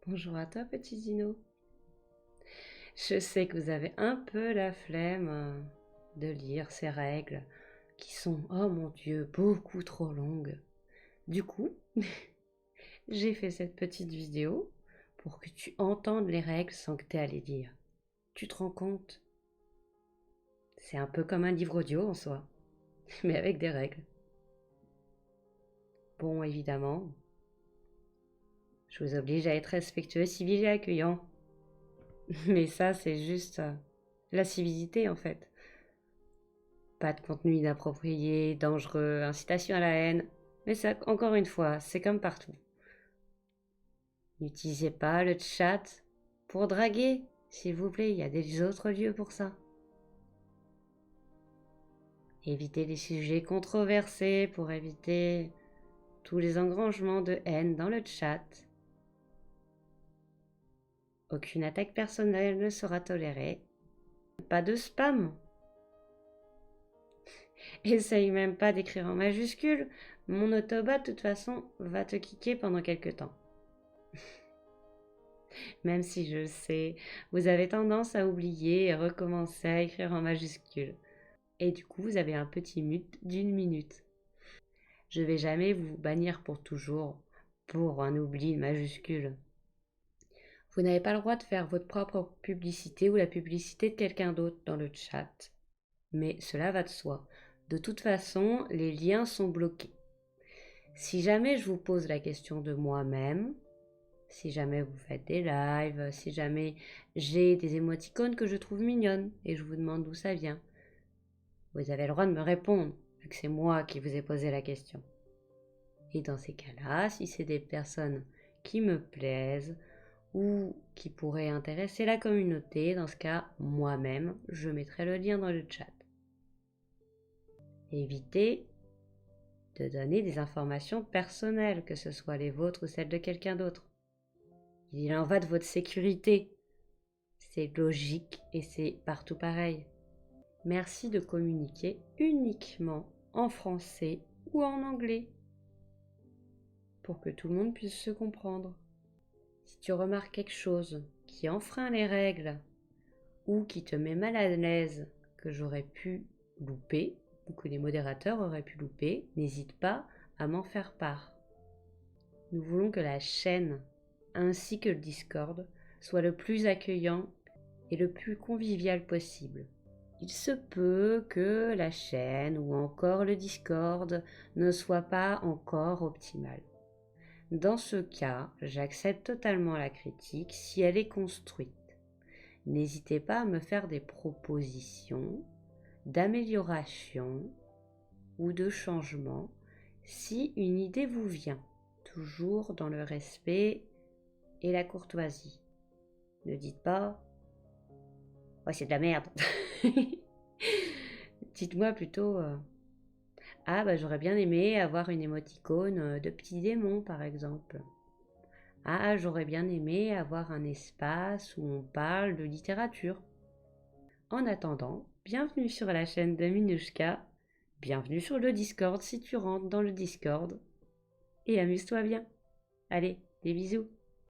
Bonjour à toi, petit Dino. Je sais que vous avez un peu la flemme de lire ces règles qui sont, oh mon Dieu, beaucoup trop longues. Du coup, j'ai fait cette petite vidéo pour que tu entendes les règles sans que tu aies à les lire. Tu te rends compte? C'est un peu comme un livre audio en soi, mais avec des règles. Bon, évidemment, je vous oblige à être respectueux, civil et accueillant. Mais ça, c'est juste la civilité en fait. Pas de contenu inapproprié, dangereux, incitation à la haine. Mais ça, encore une fois, c'est comme partout. N'utilisez pas le chat pour draguer, s'il vous plaît, il y a des autres lieux pour ça. Évitez les sujets controversés pour éviter tous les engrangements de haine dans le chat. Aucune attaque personnelle ne sera tolérée. Pas de spam. Essaye même pas d'écrire en majuscule. Mon autobot, de toute façon, va te kicker pendant quelques temps. Même si je sais, vous avez tendance à oublier et recommencer à écrire en majuscule. Et du coup, vous avez un petit mute d'une minute. Je vais jamais vous bannir pour toujours pour un oubli de majuscule. Vous n'avez pas le droit de faire votre propre publicité ou la publicité de quelqu'un d'autre dans le chat. Mais cela va de soi. De toute façon, les liens sont bloqués. Si jamais je vous pose la question de moi-même, si jamais vous faites des lives, si jamais j'ai des émoticônes que je trouve mignonnes et je vous demande d'où ça vient, vous avez le droit de me répondre, vu que c'est moi qui vous ai posé la question. Et dans ces cas-là, si c'est des personnes qui me plaisent ou qui pourraient intéresser la communauté, dans ce cas, moi-même, je mettrai le lien dans le chat. Évitez de donner des informations personnelles, que ce soit les vôtres ou celles de quelqu'un d'autre. Il en va de votre sécurité. C'est logique et c'est partout pareil. Merci de communiquer uniquement en français ou en anglais pour que tout le monde puisse se comprendre. Si tu remarques quelque chose qui enfreint les règles ou qui te met mal à l'aise, que j'aurais pu louper ou que les modérateurs auraient pu louper, n'hésite pas à m'en faire part. Nous voulons que la chaîne ainsi que le Discord soit le plus accueillant et le plus convivial possible. Il se peut que la chaîne ou encore le Discord ne soit pas encore optimal. Dans ce cas, j'accepte totalement la critique si elle est construite. N'hésitez pas à me faire des propositions d'amélioration ou de changement si une idée vous vient, toujours dans le respect et la courtoisie. Ne dites pas « Ouais, c'est de la merde !» Dites-moi plutôt ah bah j'aurais bien aimé avoir une émoticône de petit démon par exemple. Ah, j'aurais bien aimé avoir un espace où on parle de littérature. En attendant, bienvenue sur la chaîne de Minouchka, bienvenue sur le Discord si tu rentres dans le Discord, et amuse-toi bien. Allez, des bisous.